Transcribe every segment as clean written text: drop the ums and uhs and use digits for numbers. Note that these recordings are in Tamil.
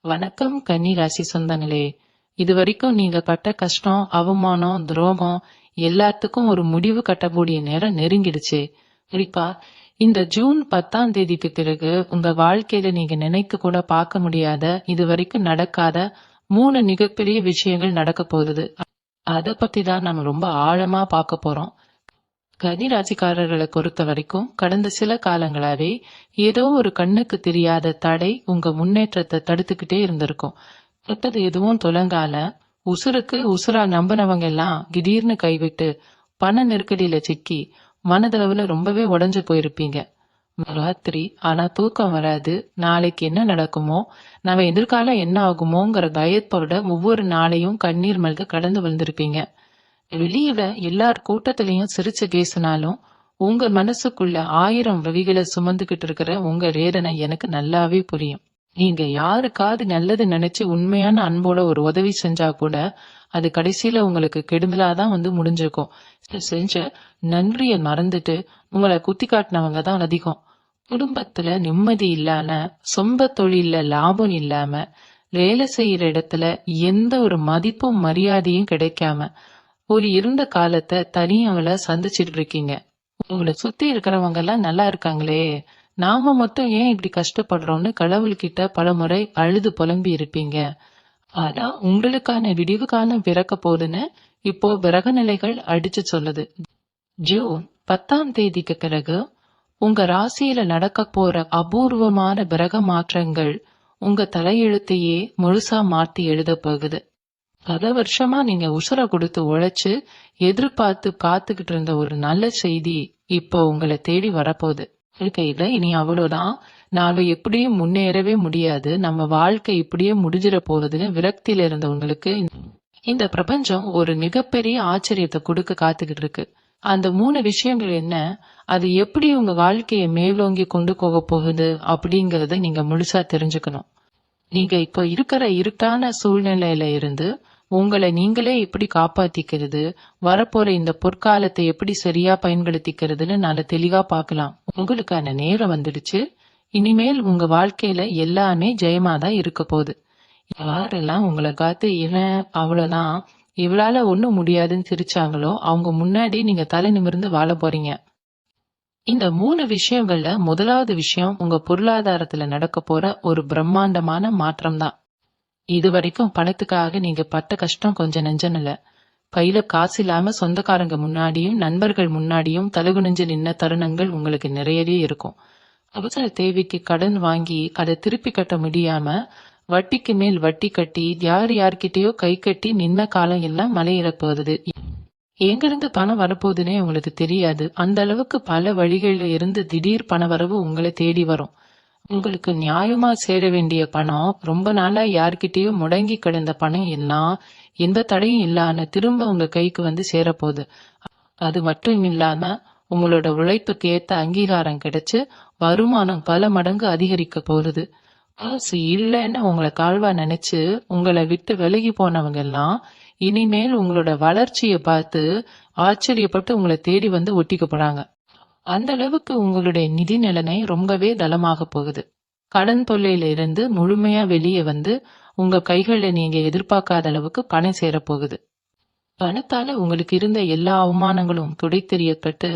வணக்கம் கன்னி ராசி சொந்தங்களே. இதுவரைக்கும் நீங்க பட்ட கஷ்டம், அவமானம், துரோகம் எல்லாத்துக்கும் ஒரு முடிவு கட்டக்கூடிய நேரம் நெருங்கிடுச்சு. குறிப்பா இந்த ஜூன் 10ஆம் தேதிக்கு பிறகு உங்க வாழ்க்கையில நீங்க நினைக்க கூட பார்க்க முடியாத, இதுவரைக்கும் நடக்காத 3 மிகப்பெரிய விஷயங்கள் நடக்க போகுது. அத பத்தி தான் நம்ம ரொம்ப ஆழமா பார்க்க போறோம். கன்னி ராசிக்காரர்களை பொறுத்த வரைக்கும் கடந்த சில காலங்களாவே ஏதோ ஒரு கண்ணுக்கு தெரியாத தடை உங்க முன்னேற்றத்தை தடுத்துக்கிட்டே இருந்திருக்கும். தொட்டது எதுவும் துலங்கால, உசுருக்கு உசுரா நம்பினவங்க எல்லாம் திடீர்னு கைவிட்டு பண நெருக்கடியில சிக்கி மனதளவுல ரொம்பவே உடைஞ்சு போயிருப்பீங்க. ராத்திரி ஆனா தூக்கம் வராது. நாளைக்கு என்ன நடக்குமோ, நம்ம எதிர்காலம் என்ன ஆகுமோங்கிற பயத்தோட ஒவ்வொரு நாளையும் கண்ணீர் மல்க கடந்து வந்திருப்பீங்க. வெளியில எல்லார் கூட்டத்திலையும் சிரிச்சு பேசினாலும் உங்க மனசுக்குள்ள 1000 வழிகளை சுமந்துகிட்டு இருக்கிற உங்க வேதனை எனக்கு நல்லாவே புரியும். நீங்க யாருக்காவது நல்லது நினைச்சு உண்மையான அன்போட ஒரு உதவி செஞ்சா கூட அது கடைசியில உங்களுக்கு கெடுதலாதான் முடிஞ்சிருக்கும். செஞ்ச நன்றியை மறந்துட்டு உங்களை குத்தி காட்டினவங்க தான் அதிகம். குடும்பத்துல நிம்மதி இல்லாம, சொந்த தொழில லாபம் இல்லாம, வேலை செய்யற இடத்துல எந்த ஒரு மதிப்பும் மரியாதையும் கிடைக்காம ஒரு இருண்ட காலத்தை தனியால சந்திச்சிட்டு இருக்கீங்க. உங்களை சுத்தி இருக்கிறவங்க எல்லாம் நல்லா இருக்காங்களே, நாம மட்டும் ஏன் இப்படி கஷ்டப்படுறோம்னு கடவுள்கிட்ட பலமுறை அழுது புலம்பி இருப்பீங்க. ஆனா உங்களுக்கான விடிவு காலம் பிறக்க போதுன்னு இப்போ கிரக நிலைகள் அடிச்சு சொல்லுது. ஜூன் 10ஆம் தேதிக்கு பிறகு உங்க ராசியில நடக்க போற அபூர்வமான கிரக மாற்றங்கள் உங்க தலையெழுத்தையே முழுசா மாத்தி எழுத போகுது. பல வருஷமா நீங்க உசுரை கொடுத்து உழைச்சு எதிர்பார்த்து காத்துக்கிட்டு இருந்த ஒரு நல்ல செய்தி இப்போ உங்களை தேடி வரப்போகுது. இருக்கையில இனி அவ்வளவுதான், நாம எப்படியும் முன்னேறவே முடியாது, நம்ம வாழ்க்கை இப்படியே முடிஞ்சிட போகுதுன்னு விரக்தியில இருந்தவங்களுக்கு இந்த பிரபஞ்சம் ஒரு மிகப்பெரிய ஆச்சரியத்தை கொடுக்க காத்துக்கிட்டு இருக்கு. அந்த 3 விஷயங்கள் என்ன, அது எப்படி உங்க வாழ்க்கையை மேலோங்கி கொண்டு போக போகுது அப்படிங்கறத நீங்க முழுசா தெரிஞ்சுக்கணும். நீங்க இப்ப இருக்கிற இருட்டான சூழ்நிலையில இருந்து உங்களை நீங்களே எப்படி காப்பாத்திக்கிறது, வரப்போற இந்த பொற்காலத்தை எப்படி சரியா பயன்படுத்திக்கிறதுன்னு நான் தெளிவா பார்க்கலாம். உங்களுக்கான நேரம் வந்துடுச்சு. இனிமேல் உங்க வாழ்க்கையில எல்லாமே ஜெயமாதான் இருக்க போகுது. யாரெல்லாம் உங்களை காத்து இவன் அவ்வளவுதான், இவளால ஒண்ணும் முடியாதுன்னு சிரிச்சாங்களோ அவங்க முன்னாடி நீங்க தலை நிமிர்ந்து வாழ போறீங்க. இந்த 3 விஷயங்கள்ல முதலாவது விஷயம் உங்க பொருளாதாரத்துல நடக்க போற ஒரு பிரம்மாண்டமான மாற்றம் தான். இது வரைக்கும் பணத்துக்காக நீங்க பட்ட கஷ்டம் கொஞ்சம் நெஞ்சம் இல்ல. கையில காசு இல்லாம சொந்தக்காரங்க முன்னாடியும் நண்பர்கள் முன்னாடியும் தலகுனிஞ்சு நின்ன தருணங்கள் உங்களுக்கு நிறையவே இருக்கும். அவசர தேவைக்கு கடன் வாங்கி அதை திருப்பி கட்ட முடியாம வட்டிக்கு மேல் வட்டி கட்டி யார்கிட்டயோ கை கட்டி நின்ன காலம் எல்லாம் மலையிறப்போகுது. எங்கிருந்து பணம் வரப்போகுதுன்னே உங்களுக்கு தெரியாது. அந்த அளவுக்கு பல வழிகள்ல இருந்து திடீர் பண வரவு உங்களை தேடி வரும். உங்களுக்கு நியாயமா சேர வேண்டிய பணம், ரொம்ப நாளா யார்கிட்டயோ முடங்கி கிடந்த பணம் எல்லாம் எந்த தடையும் இல்லாம திரும்ப உங்க கைக்கு சேரப்போகுது. அது மட்டும் இல்லாம உங்களோட உழைப்புக்கு ஏத்த அங்கீகாரம் கிடைச்சு வருமானம் பல மடங்கு அதிகரிக்க போகுது. காசு இல்லைன்னு உங்களை கால்வா நினைச்சு உங்களை விட்டு விலகி போனவங்க எல்லாம் இனிமேல் உங்களோட வளர்ச்சியை பார்த்து ஆச்சரியப்பட்டு உங்களை தேடி ஒட்டிக்க போறாங்க. அந்த அளவுக்கு உங்களுடைய நிதி நிலைமை ரொம்பவே தளமாக போகுது. கடன் தொல்லையில இருந்து முழுமையா வெளியே உங்க கைகள்ல நீங்க எதிர்பார்க்காத அளவுக்கு பணம் சேரப்போகுது. பணத்தால உங்களுக்கு இருந்த எல்லா அவமானங்களும் துடைத்தெறியப்பட்டு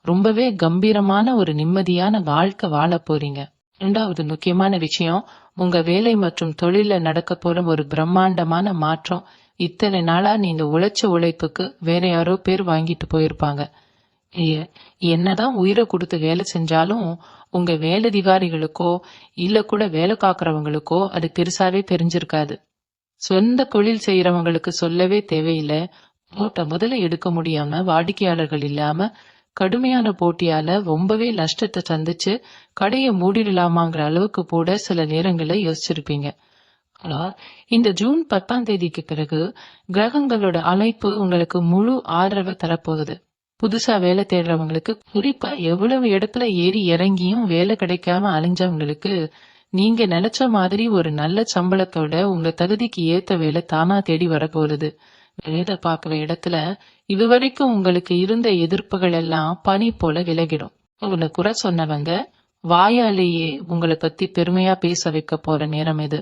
ரொம்பவே கம்பீரமான ஒரு நிம்மதியான வாழ்க்கை வாழ போறீங்க. 2வது முக்கியமான விஷயம், உங்க வேலை மற்றும் தொழில நடக்க போற ஒரு பிரம்மாண்டமான மாற்றம். இத்தனை நாளா நீங்க உழைச்ச உழைப்புக்கு வேற யாரோ பேர் வாங்கிட்டு போயிருப்பாங்க. என்னதான் உயிரை கொடுத்து வேலை செஞ்சாலும் உங்க வேலைதிகாரிகளுக்கோ இல்ல கூட வேலை காக்குறவங்களுக்கோ அது பெருசாவே தெரிஞ்சிருக்காது. சொந்த தொழில் செய்யறவங்களுக்கு சொல்லவே தேவையில்லை. முதல்ல எடுக்க முடியாம, வாடிக்கையாளர்கள் இல்லாம, கடுமையான போட்டியால ரொம்பவே நஷ்டத்தை சந்திச்சு கடையை மூடிடலாமாங்கிற அளவுக்கு கூட சில நேரங்களை யோசிச்சிருப்பீங்க. இந்த ஜூன் 10ஆம் தேதிக்கு பிறகு கிரகங்களோட அழைப்பு உங்களுக்கு முழு ஆதரவை தரப்போகுது. புதுசா வேலை தேடுறவங்களுக்கு, குறிப்பா எவ்வளவு இடத்துல ஏறி இறங்கியும் வேலை கிடைக்காம அலைஞ்சவங்களுக்கு, நீங்க நினைச்ச மாதிரி ஒரு நல்ல சம்பளத்தோட உங்க தகுதிக்கு ஏத்த வேலை தானா தேடி வரப்போகுது. வேலை பார்க்கிற இடத்துல இதுவரைக்கும் உங்களுக்கு இருந்த எதிர்ப்புகள் எல்லாம் பனி போல விலகிடும். உங்களை குறை சொன்னவங்க வாயாலேயே உங்களை பத்தி பெருமையா பேச வைக்க போற நேரம் இது.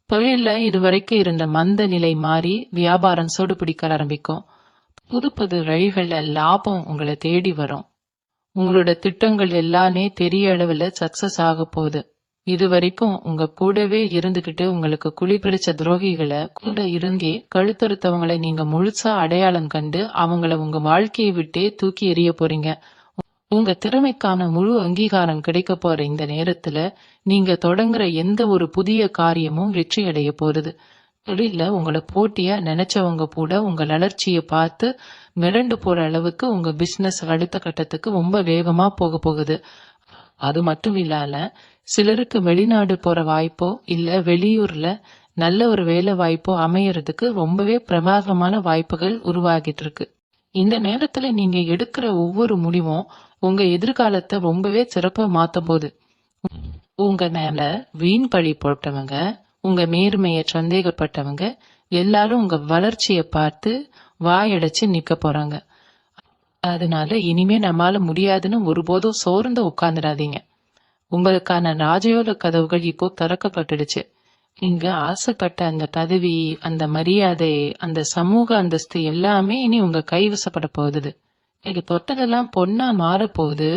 தொழில்ல இதுவரைக்கும் இருந்த மந்த நிலை மாறி வியாபாரம் சூடு பிடிக்க ஆரம்பிக்கும். புது புது வழிகள்ல லாபம் உங்களை தேடி வரும். உங்களோட திட்டங்கள் எல்லாமே பெரிய அளவுல சக்சஸ் ஆக போகுது. இது வரைக்கும் உங்க கூடவே இருந்துகிட்டு உங்களுக்கு குழி பிடிச்ச துரோகிகளை கூட இருந்தே கழுத்தறுத்தவங்களை நீங்க முழுசா அடையாளம் கண்டு அவங்கள உங்க வாழ்க்கையை விட்டே தூக்கி எறிய போறீங்க. உங்க திறமைக்கான முழு அங்கீகாரம் கிடைக்க போற இந்த நேரத்துல நீங்க தொடங்குற எந்த ஒரு புதிய காரியமும் வெற்றி அடைய போறது. தொழில உங்களை போட்டியா நினைச்சவங்க கூட உங்க வளர்ச்சியை பார்த்து மிரண்டு போற அளவுக்கு உங்க பிசினஸ் அடுத்த கட்டத்துக்கு ரொம்ப வேகமா போக போகுது. அது மட்டும் இல்லாம சிலருக்கு வெளிநாடு போற வாய்ப்போ இல்ல வெளியூர்ல நல்ல ஒரு வேலை வாய்ப்போ அமையறதுக்கு ரொம்பவே பிரமாதமான வாய்ப்புகள் உருவாகிட்டு இருக்கு. இந்த நேரத்துல நீங்க எடுக்கிற ஒவ்வொரு முடிவும் உங்க எதிர்காலத்தை ரொம்பவே சிறப்பா மாத்த போகுது. உங்க மேல வீண் பழி போட்டவங்க, உங்க நேர்மைய சந்தேகப்பட்டவங்க எல்லாரும் உங்க வளர்ச்சியை பார்த்து வாயடைச்சு நிக்க போறாங்க. அதனால இனிமே நம்மால முடியாதுன்னு ஒருபோதும் சோர்ந்து உட்கார்ந்துடாதீங்க. உங்களுக்கான ராஜயோக கதவுகள் இப்போ திறக்கப்பட்டுடுச்சு. நீங்க ஆசைப்பட்ட அந்த பதவி, அந்த மரியாதை, அந்த சமூக அந்தஸ்து எல்லாமே இனி உங்க கைவசப்பட போகுது. நீங்க தொட்டதெல்லாம் பொண்ணா மாற போகுது.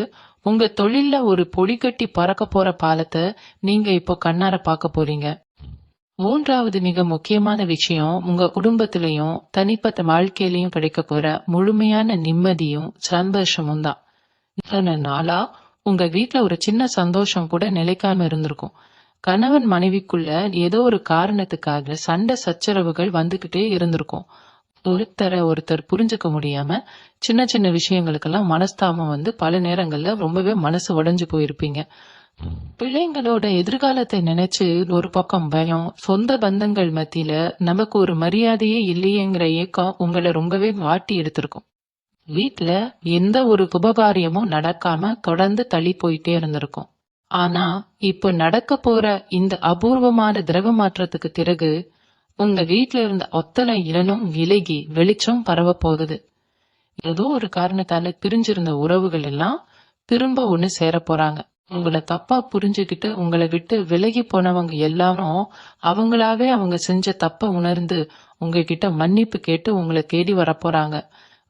உங்க தொழில்ல ஒரு பொடி கட்டி பறக்க போற பாலத்தை நீங்க இப்போ கண்ணார பார்க்க போறீங்க. மூன்றாவது மிக முக்கியமான விஷயம், உங்க குடும்பத்திலையும் தனிப்பட்ட வாழ்க்கையிலையும் கிடைக்க போற முழுமையான நிம்மதியும் சந்தோஷமும் தான். இத்தனை நாளா உங்க வீட்டுல ஒரு சின்ன சந்தோஷம் கூட நிலைக்காம இருந்திருக்கும். கணவன் மனைவிக்குள்ள ஏதோ ஒரு காரணத்துக்காக சண்டை சச்சரவுகள் வந்துகிட்டே இருந்திருக்கும். ஒருத்தர் புரிஞ்சுக்க முடியாம சின்ன சின்ன விஷயங்களுக்கெல்லாம் மனஸ்தாபம் வந்து பல நேரங்கள்ல ரொம்பவே மனசு உடைஞ்சு போயிருப்பீங்க. பிள்ளைங்களோட எதிர்காலத்தை நினைச்சு ஒரு பக்கம் பயம், சொந்த பந்தங்கள் மத்தியில நமக்கு ஒரு மரியாதையே இல்லையேங்கிற ஏக்கம் உங்களை ரொம்பவே வாட்டி எடுத்திருக்கும். வீட்டுல எந்த ஒரு சுபகாரியமும் நடக்காம தொடர்ந்து தள்ளி போயிட்டே இருந்திருக்கும். ஆனா இப்ப நடக்க போற இந்த அபூர்வமான திரவ மாற்றத்துக்கு பிறகு உங்க வீட்டுல இருந்த ஒத்தனை இளனும் விலகி வெளிச்சம் பரவ போகுது. ஏதோ ஒரு காரணத்தால பிரிஞ்சிருந்த உறவுகள் எல்லாம் திரும்ப ஒண்ணு சேர போறாங்க. உங்களை தப்பா புரிஞ்சுக்கிட்டு உங்களை விட்டு விலகி போனவங்க எல்லாரும் அவங்களாவே அவங்க செஞ்ச தப்ப உணர்ந்து உங்ககிட்ட மன்னிப்பு கேட்டு உங்களை தேடி வரப்போறாங்க.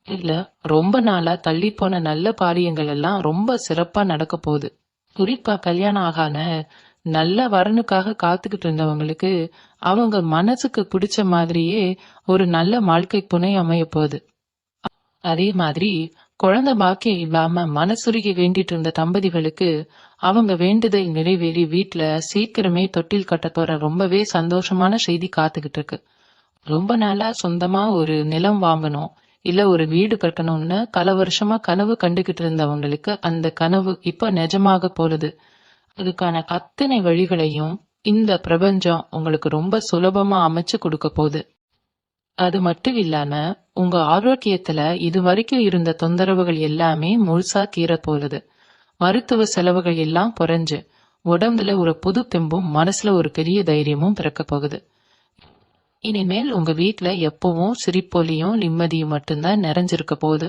இல்ல ரொம்ப நாளா தள்ளி போன நல்ல காரியங்கள் எல்லாம் ரொம்ப சிறப்பா நடக்க போகுது. குறிப்பா கல்யாணம் ஆகான நல்ல வரனுக்காக காத்துக்கிட்டு இருந்தவங்களுக்கு அவங்க மனசுக்கு பிடிச்ச மாதிரியே ஒரு நல்ல வாழ்க்கை துணை அமைய போகுது. அதே மாதிரி குழந்தை பாக்கியம் இல்லாம மனசுருகி வேண்டிட்டு இருந்த தம்பதிகளுக்கு அவங்க வேண்டுதல் நிறைவேறி வீட்டுல சீக்கிரமே தொட்டில் கட்ட போற ரொம்பவே சந்தோஷமான செய்தி காத்துக்கிட்டு இருக்கு. ரொம்ப நாளா சொந்தமா ஒரு நிலம் வாங்கணும் இல்ல ஒரு வீடு கட்டணும்னு பல வருஷமா கனவு கண்டுகிட்டு இருந்தவங்களுக்கு அந்த கனவு இப்ப நிஜமாக போகுது. அதுக்கான அத்தனை வழிகளையும் இந்த பிரபஞ்சம் உங்களுக்கு ரொம்ப சுலபமா அமைச்சு கொடுக்க போகுது. அது மட்டும் இல்லாம உங்க ஆரோக்கியத்துல இது வரைக்கும் இருந்த தொந்தரவுகள் எல்லாமே முழுசா தீர போகுது. மருத்துவ செலவுகள் எல்லாம் குறைஞ்சு உடம்புல ஒரு புது தெம்பும் மனசுல ஒரு பெரிய தைரியமும் பிறக்க போகுது. இனிமேல் உங்க வீட்டுல எப்பவும் சிரிப்பொலியும் நிம்மதியும் மட்டும்தான் நிறைஞ்சிருக்க போகுது.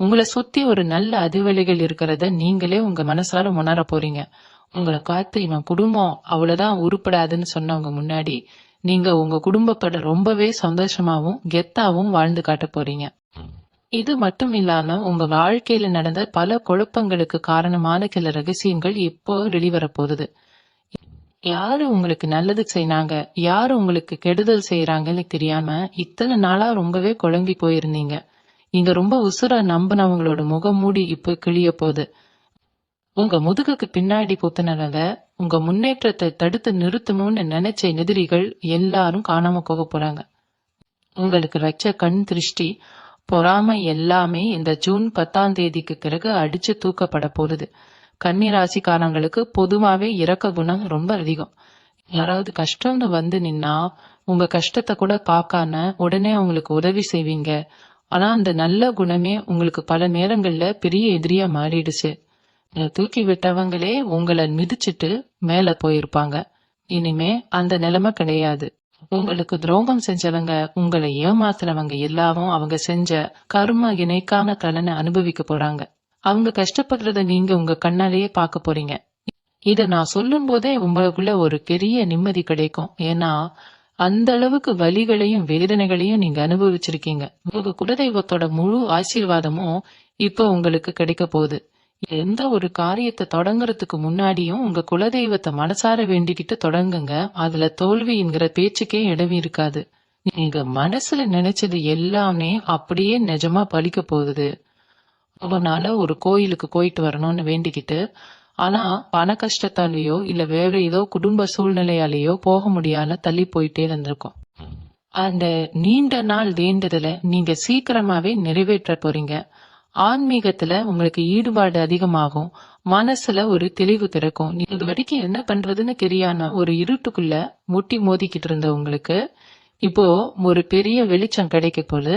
உங்களை சுத்தி ஒரு நல்ல அதிர்வலைகள் இருக்கிறத நீங்களே உங்க மனசால உணர போறீங்க. உங்களை காத்து இவன் குடும்பம் அவ்வளவுதான் உருப்படாதுன்னு சொன்னவங்க முன்னாடி நீங்க உங்க குடும்பப்பட ரொம்பவே சந்தோஷமாவும் கெத்தாவும் வாழ்ந்து காட்ட போறீங்க. இது மட்டும் இல்லாம உங்க வாழ்க்கையில நடந்த பல குழப்பங்களுக்கு காரணமான சில ரகசியங்கள் இப்போ வெளிவர போகுது. யாரு உங்களுக்கு நல்லது செய்யறாங்க, யாரு உங்களுக்கு கெடுதல் செய்யறாங்கன்னு தெரியாம இத்தனை நாளா ரொம்பவே குழம்பி போயிருந்தீங்க. நீங்க ரொம்ப உசுரா நம்பினவங்களோட முகம் மூடி இப்ப கிழிய போகுது. உங்க முதுகுக்கு பின்னாடி குத்துனவங்க உங்க முன்னேற்றத்தை தடுத்து நிறுத்தணும்னு நினைச்ச எதிரிகள் எல்லாரும் காணாம போக போறாங்க. உங்களுக்கு வச்ச கண் திருஷ்டி பொறாமை எல்லாமே இந்த ஜூன் 10ஆம் தேதிக்கு பிறகு அடிச்சு தூக்கப்பட போகுது. கன்னி ராசிக்காரங்களுக்கு பொதுவாவே இரக்க குணம் ரொம்ப அதிகம். யாராவது கஷ்டம்னு வந்து நின்னா உங்க கஷ்டத்தை கூட பார்க்காம உடனே அவங்களுக்கு உதவி செய்வீங்க. ஆனா அந்த நல்ல குணமே உங்களுக்கு பல நேரங்கள்ல பெரிய எதிரியா மாறிடுச்சு. தூக்கி விட்டவங்களே உங்களை மிதிச்சிட்டு மேல போயிருப்பாங்க. இனிமே அந்த நிலைமை கிடையாது. உங்களுக்கு துரோகம் செஞ்சவங்க, உங்களை ஏமாத்துறவங்க எல்லாரும் அவங்க செஞ்ச கர்ம இணைக்கான கலனை அனுபவிக்க போறாங்க. அவங்க கஷ்டப்படுறத நீங்க உங்க கண்ணாலேயே பார்க்க போறீங்க. இத நான் சொல்லும் போதே உங்களுக்குள்ள ஒரு பெரிய நிம்மதி கிடைக்கும். ஏன்னா அந்த அளவுக்கு வலிகளையும் வேதனைகளையும் நீங்க அனுபவிச்சிருக்கீங்க. உங்க குலதெய்வத்தோட முழு ஆசீர்வாதமும் இப்போ உங்களுக்கு கிடைக்க போகுது. எந்த ஒரு காரியத்தை தொடங்குறதுக்கு முன்னாடியும் உங்க குலதெய்வத்தை மனசார வேண்டிக்கிட்டு தொடங்குங்க. அதுல தோல்விங்கிற பேச்சுக்கே இடமே இருக்காது. நீங்க மனசுல நினைச்சது எல்லாமே அப்படியே நிஜமா பலிக்க போகுது. அவனால ஒரு கோயிலுக்கு போயிட்டு வரணும்னு வேண்டிக்கிட்டு, ஆனா பண கஷ்டத்தாலேயோ இல்ல வேற ஏதோ குடும்ப சூழ்நிலையாலேயோ போக முடியாம தள்ளி போயிட்டே இருந்திருக்கும். அந்த நீண்ட நாள் வேண்டுதலை நீங்க சீக்கிரமாவே நிறைவேற்ற போறீங்க. ஆன்மீகத்துல உங்களுக்கு ஈடுபாடு அதிகமாகும். மனசுல ஒரு தெளிவு பிறக்கும். நீ இது வரைக்கும் என்ன பண்றதுன்னு தெரியாம ஒரு இருட்டுக்குள்ள முட்டி மோதிக்கிட்டு இருந்த உங்களுக்கு இப்போ ஒரு பெரிய வெளிச்சம் கிடைக்க போது.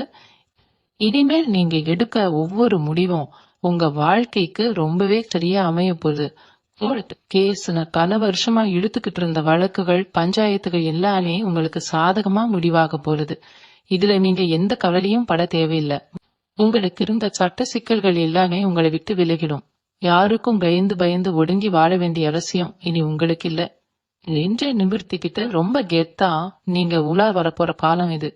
இனிமேல் நீங்க எடுக்க ஒவ்வொரு முடிவும் உங்க வாழ்க்கைக்கு ரொம்பவே சரியா அமைய போகுது. கோர்ட் கேஸ்னு பல வருஷமா இழுத்துக்கிட்டு இருந்த வழக்குகள், பஞ்சாயத்துகள் எல்லாமே உங்களுக்கு சாதகமா முடிவாக போகுது. இதுல நீங்க எந்த கவலையும் பட தேவையில்லை. உங்களுக்கு இருந்த சட்ட சிக்கல்கள் எல்லாமே உங்களை விட்டு விலகிடும். யாருக்கும் பயந்து பயந்து ஒடுங்கி வாழ வேண்டிய அவசியம் இனி உங்களுக்கு இல்ல. நெஞ்சை நிமிர்த்திக்கிட்டு ரொம்ப கெத்தா நீங்க உலா வரப்போற காலம் இது.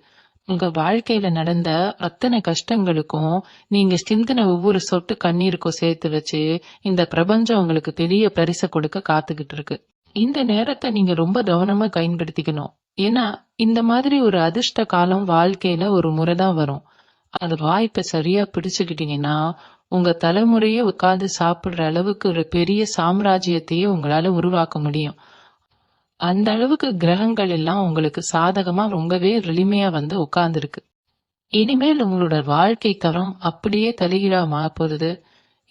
உங்க வாழ்க்கையில நடந்த அத்தனை கஷ்டங்களுக்கும் நீங்க சிந்தின ஒவ்வொரு சொட்டு கண்ணீருக்கும் சேர்த்து வச்சு இந்த பிரபஞ்சம் உங்களுக்கு பெரிய பரிசை கொடுக்க காத்துக்கிட்டு இருக்கு. இந்த நேரத்தை நீங்க ரொம்ப கவனமா பயன்படுத்திக்கணும். ஏன்னா இந்த மாதிரி ஒரு அதிர்ஷ்ட காலம் வாழ்க்கையில ஒரு முறைதான் வரும். அந்த வாய்ப்பை சரியா பிடிச்சுக்கிட்டீங்கன்னா உங்க தலைமுறையே உட்கார்ந்து சாப்பிடுற அளவுக்கு ஒரு பெரிய சாம்ராஜ்யத்தையே உங்களால உருவாக்க முடியும். அந்த அளவுக்கு கிரகங்கள் எல்லாம் உங்களுக்கு சாதகமா ரொம்பவே எளிமையா வந்து உட்கார்ந்துருக்கு. இனிமேல் உங்களோட வாழ்க்கை தரம் அப்படியே தலைகீழா மாறப்போகுது.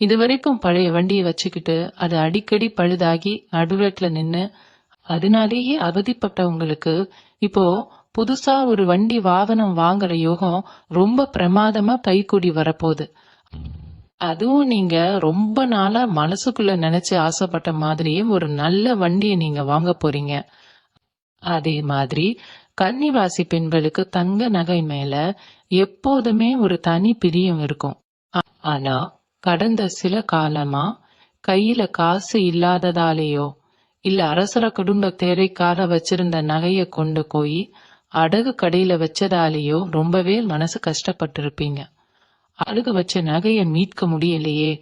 இதுவரைக்கும் பழைய வண்டியை வச்சுக்கிட்டு அது அடிக்கடி பழுதாகி நடுவேட்ல நின்னு அதனாலேயே அவதிப்பட்டவங்களுக்கு இப்போ புதுசா ஒரு வண்டி வாகனம் வாங்குற யோகம் ரொம்ப பிரமாதமா கைகூடி வரப்போகுது. அதுவும் நீங்க ரொம்ப நாளா மனசுக்குள்ள நினைச்சு ஆசைப்பட்ட மாதிரியே ஒரு நல்ல வண்டியை நீங்க வாங்க போறீங்க. அதே மாதிரி கன்னிராசி பெண்களுக்கு தங்க நகை மேல எப்போதுமே ஒரு தனி பிரியம் இருக்கும். ஆனா கடந்த சில காலமா கையில காசு இல்லாததாலேயோ இல்ல அரசர குடும்ப தேவைக்காக வச்சிருந்த நகைய கொண்டு போய் அடகு கடையில வச்சதாலேயோ ரொம்பவே மனசு கஷ்டப்பட்டு இருப்பீங்க. அழுக வச்ச நகைய மீட்க முடியலையே,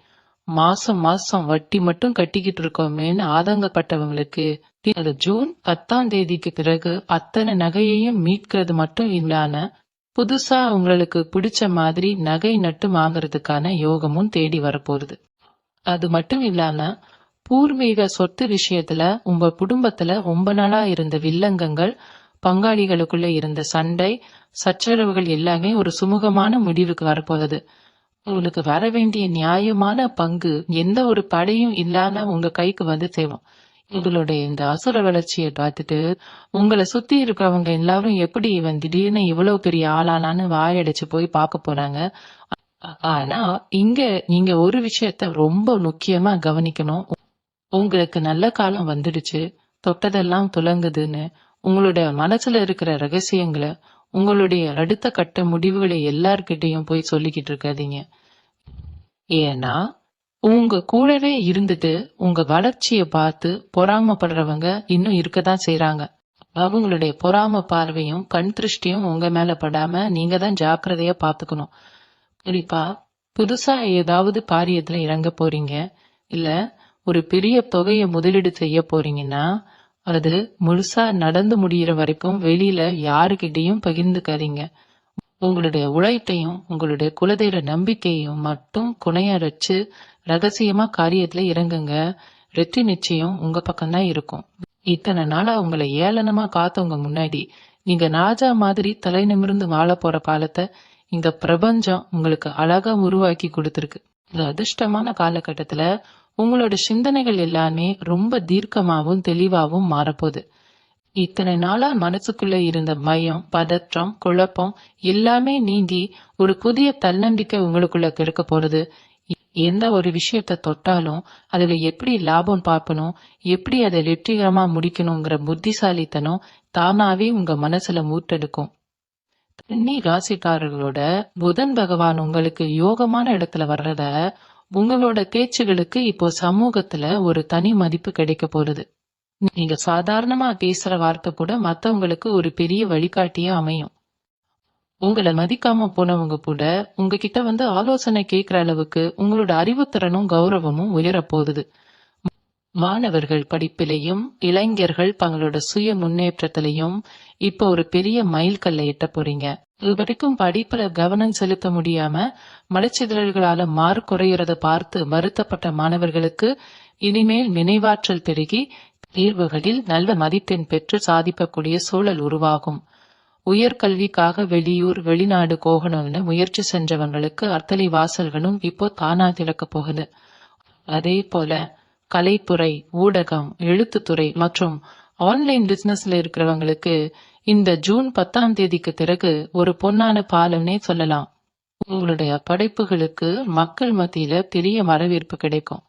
மாசம் மாசம் வட்டி மட்டும் கட்டிக்கிட்டு இருக்கோமேன்னு ஆதங்கப்பட்டவங்களுக்கு அது ஜூன் 10 பிறகு அத்தனை நகையையும் மீட்கிறது மட்டும் இல்லாம புதுசா உங்களுக்கு பிடிச்ச மாதிரி நகை நட்டு வாங்குறதுக்கான யோகமும் தேடி வரப்போகுது. அது மட்டும் இல்லாம பூர்வீக சொத்து விஷயத்துல உங்க குடும்பத்துல ரொம்ப நாளா இருந்த வில்லங்கங்கள், பங்காளிகளுக்குள்ள இருந்த சண்டை சச்சரவுகள் எல்லாமே ஒரு சுமூகமான முடிவுக்கு வரப்போகுது. உங்களுக்கு வர வேண்டிய நியாயமான பங்கு எந்த ஒரு படையும் இல்லாம உங்க கைக்கு வந்து சேரும். உங்களுடைய இந்த அசுர வளர்ச்சியை பார்த்துட்டு உங்களை சுத்தி இருக்கிறவங்க எல்லாரும் எப்படி இவன் திடீர்னு இவ்வளவு பெரிய ஆளானான்னு வாயடைச்சு போய் பார்க்க போறாங்க. ஆனா இங்க நீங்க ஒரு விஷயத்த ரொம்ப முக்கியமா கவனிக்கணும். உங்களுக்கு நல்ல காலம் வந்துடுச்சு, தொட்டதெல்லாம் துலங்குதுன்னு உங்களுடைய மனசுல இருக்கிற ரகசியங்களை, உங்களுடைய அடுத்த கட்ட முடிவுகளை எல்லார்கிட்டையும் போய் சொல்லிக்கிட்டு இருக்காதீங்க. ஏன்னா உங்க கூடவே இருந்துட்டு உங்க வளர்ச்சியை பார்த்து பொறாமப்படுறவங்க இன்னும் இருக்கதான் செய்யறாங்க. அவங்களுடைய பொறாம பார்வையும் கண் திருஷ்டியும் உங்க மேல படாம நீங்க தான் ஜாக்கிரதையா பாத்துக்கணும். குறிப்பா புதுசா ஏதாவது காரியத்துல இறங்க போறீங்க, இல்ல ஒரு பெரிய தொகையை முதலீடு செய்ய போறீங்கன்னா அது முழுசா நடந்து முடிகிற வரைக்கும் வெளியில யாருக்கிட்டையும் பகிர்ந்துக்காதீங்க. உங்களுடைய உழைப்பையும் உங்களுடைய குலதெய்வ நம்பிக்கையும் மட்டும் குணைய வச்சு ரகசியமா காரியத்துல இறங்குங்க. வெற்றி நிச்சயம் உங்க பக்கம்தான் இருக்கும். இத்தனை நாளா உங்களை ஏளனமா காத்தவங்க முன்னாடி நீங்க ராஜா மாதிரி தலை நிமிர்ந்து வாழ போற காலத்தை இந்த பிரபஞ்சம் உங்களுக்கு அழகா உருவாக்கி கொடுத்திருக்கு. இந்த அதிர்ஷ்டமான காலகட்டத்துல உங்களோட சிந்தனைகள் எல்லாமே ரொம்ப தீர்க்கமாவும் தெளிவாவும் மாறப்போகுது. இத்தனை நாளா மனசுக்குள்ள இருந்த பயம், பதற்றம், குழப்பம் எல்லாமே நீங்கி ஒரு புதிய தன்னம்பிக்கை உங்களுக்குள்ள கிடைக்க போறது. எந்த ஒரு விஷயத்த தொட்டாலும் அதுல எப்படி லாபம் பார்க்கணும், எப்படி அதை வெற்றிகரமா முடிக்கணுங்கிற புத்திசாலித்தனம் தானாவே உங்க மனசுல மூட்டெடுக்கும். கன்னி ராசிக்காரர்களோட புதன் பகவான் உங்களுக்கு யோகமான இடத்துல வர்றத உங்களோட பேச்சுகளுக்கு இப்போ சமூகத்துல ஒரு தனி மதிப்பு கிடைக்க போறது. நீங்க சாதாரணமா பேசுற வார்த்தை கூட மத்தவங்களுக்கு ஒரு பெரிய வழிகாட்டியா அமையும். உங்களை மதிக்காம போனவங்க கூட உங்ககிட்ட வந்து ஆலோசனை கேட்கிற அளவுக்கு உங்களோட அறிவுத்திறனும் கௌரவமும் உயரப் போகுது. மாணவர்கள் படிப்பிலையும் இளைஞர்கள் தங்களோட சுய முன்னேற்றத்திலையும் இப்ப ஒரு பெரிய மைல்கல்லை எட்ட போறீங்க. இது வரைக்கும் படிப்புல கவனம் செலுத்த முடியாம மலைச்சிதறல்களால மார்க் குறையறத பார்த்து வருத்தப்பட்ட மாணவர்களுக்கு இனிமேல் நினைவாற்றல் பெருகி தேர்வுகளில் நல்ல மதிப்பெண் பெற்று சாதிக்கக்கூடிய சூழல் உருவாகும். உயர்கல்விக்காக வெளியூர் வெளிநாடு போகணும்னு முயற்சி சென்றவங்களுக்கு அத்தனை வாசல்களும் இப்போ தானா திறக்க போகுது. அதே போல கலைத்துறை, ஊடகம், எழுத்துத்துறை மற்றும் ஆன்லைன் பிசினஸ்ல இருக்கிறவங்களுக்கு இந்த ஜூன் 10ஆம் தேதிக்கு பிறகு ஒரு பொன்னான பாலம்னே சொல்லலாம். உங்களுடைய படைப்புகளுக்கு மக்கள் மத்தியில பெரிய வரவேற்பு கிடைக்கும்.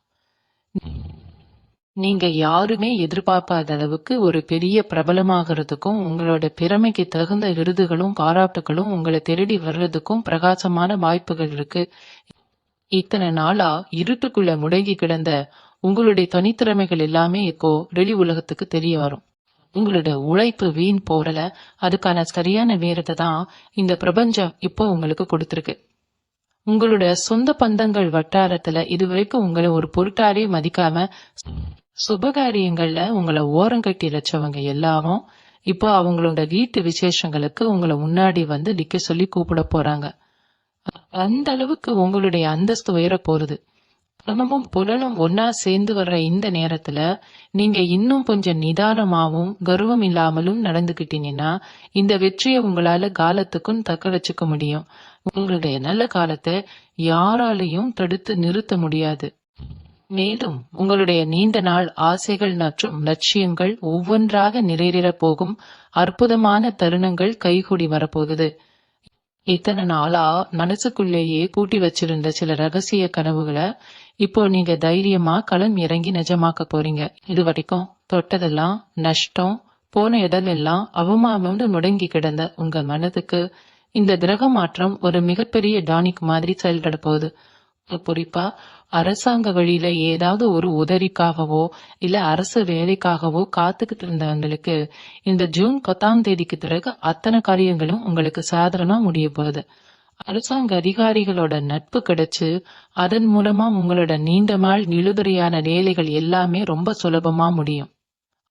நீங்க யாருமே எதிர்பார்க்காத அளவுக்கு ஒரு பெரிய பிரபலமாகிறதுக்கும் உங்களோட திறமைக்கு தகுந்த விருதுகளும் பாராட்டுகளும் உங்களை தேடி வர்றதுக்கும் பிரகாசமான வாய்ப்புகள் இருக்கு. இத்தனை நாளா இருட்டுக்குள்ள முடங்கி கிடந்த உங்களுடைய தனித்திறமைகள் எல்லாமே இப்போ வெளி உலகத்துக்கு தெரிய வரும். உங்களோட உழைப்பு வீண் போறல, அதுக்கான சரியான நேரத்தை தான் இந்த பிரபஞ்சம் இப்போ உங்களுக்கு கொடுத்திருக்கு. உங்களோட சொந்த பந்தங்கள் வட்டாரத்துல இதுவரைக்கும் உங்களை ஒரு பொருட்டாரே மதிக்காம சுபகாரியங்கள்ல உங்களை ஓரங்கட்டி வச்சவங்க எல்லாரும் இப்போ அவங்களோட வீட்டு விசேஷங்களுக்கு உங்களை முன்னாடி வந்து நிக்க சொல்லி கூப்பிட போறாங்க. அந்த அளவுக்கு உங்களுடைய அந்தஸ்து உயர போறது. பணமும் புலனும் ஒன்னா சேர்ந்து வர்ற இந்த நேரத்துல நீங்க இன்னும் கொஞ்சம் நிதானமாவும் கர்வம் இல்லாமலும் நடந்துகிட்டீங்கன்னா இந்த வெற்றியை உங்களால காலத்துக்கும் தக்க வச்சுக்க முடியும். உங்களுடைய நல்ல காலத்தை யாராலையும் தடுத்து நிறுத்த முடியாது. மேலும் உங்களுடைய நீண்ட நாள் ஆசைகள் மற்றும் லட்சியங்கள் ஒவ்வொன்றாக நிறைவேற போகும் அற்புதமான தருணங்கள் கைகூடி வரப்போகுது. இத்தனை நாளா மனசுக்குள்ளேயே கூட்டி வச்சிருந்த சில ரகசிய கனவுகளை இப்போ நீங்க தைரியமா களம் இறங்கி நிஜமாக்க போறீங்க. இது வரைக்கும் தொட்டதெல்லாம் நஷ்டம், போன இடமெல்லாம் அவமானம்னு முடங்கி கிடந்த உங்க மனதுக்கு இந்த கிரக மாற்றம் ஒரு மிகப்பெரிய டானிக் மாதிரி செயல்பட போகுது. குறிப்பா அரசாங்க வழியில ஏதாவது ஒரு உதவிக்காகவோ இல்ல அரசு வேலைக்காகவோ காத்துக்கிட்டு இருந்தவங்களுக்கு இந்த ஜூன் 10ஆம் தேதிக்கு பிறகு அத்தனை காரியங்களும் உங்களுக்கு சாதாரணமா முடிய போகுது. அரசாங்க அதிகாரிகளோட நட்பு கிடைச்சு அதன் மூலமா உங்களோட நீண்ட நாள் இழுபறியான வேலைகள் எல்லாமே ரொம்ப சுலபமா முடியும்.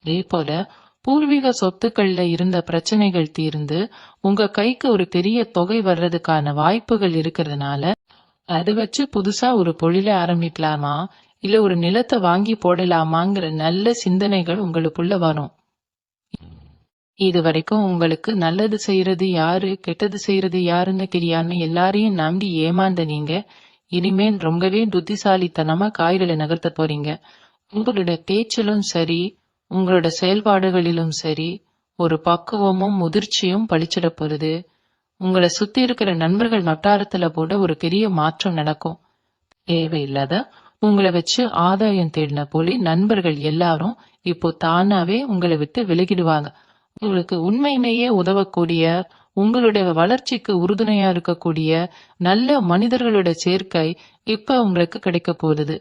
அதே போல பூர்வீக சொத்துக்கள்ல இருந்த பிரச்சனைகள் தீர்ந்து உங்க கைக்கு ஒரு பெரிய தொகை வர்றதுக்கான வாய்ப்புகள் இருக்கிறதுனால அதை வச்சு புதுசா ஒரு தொழிலை ஆரம்பிக்கலாமா இல்ல ஒரு நிலத்தை வாங்கி போடலாமாங்கிற நல்ல சிந்தனைகள் உங்களுக்குள்ள வரும். இது வரைக்கும் உங்களுக்கு நல்லது செய்யறது யாரு கெட்டது செய்யறது யாருன்னு தெரியாம எல்லாரையும் நம்பி ஏமாந்த நீங்க இனிமேல் ரொம்பவே புத்திசாலித்தனமா காய்களை நகர்த்த போறீங்க. உங்களோட பேச்சிலும் சரி உங்களோட செயல்பாடுகளிலும் சரி ஒரு பக்குவமும் முதிர்ச்சியும் பளிச்சிட போறது. உங்களை சுத்தி இருக்கிற நண்பர்கள் வட்டாரத்துல கூட ஒரு பெரிய மாற்றம் நடக்கும். தேவையில்லாத உங்களை வச்சு ஆதாயம் தேடின போலி நண்பர்கள் எல்லாரும் இப்போ தானாவே உங்களை விட்டு விலகிடுவாங்க. உங்களுக்கு உண்மையிலேயே உதவக்கூடிய உங்களுடைய வளர்ச்சிக்கு உறுதுணையா இருக்கக்கூடிய நல்ல மனிதர்களோட சேர்க்கை இப்ப உங்களுக்கு கிடைக்க போகுது.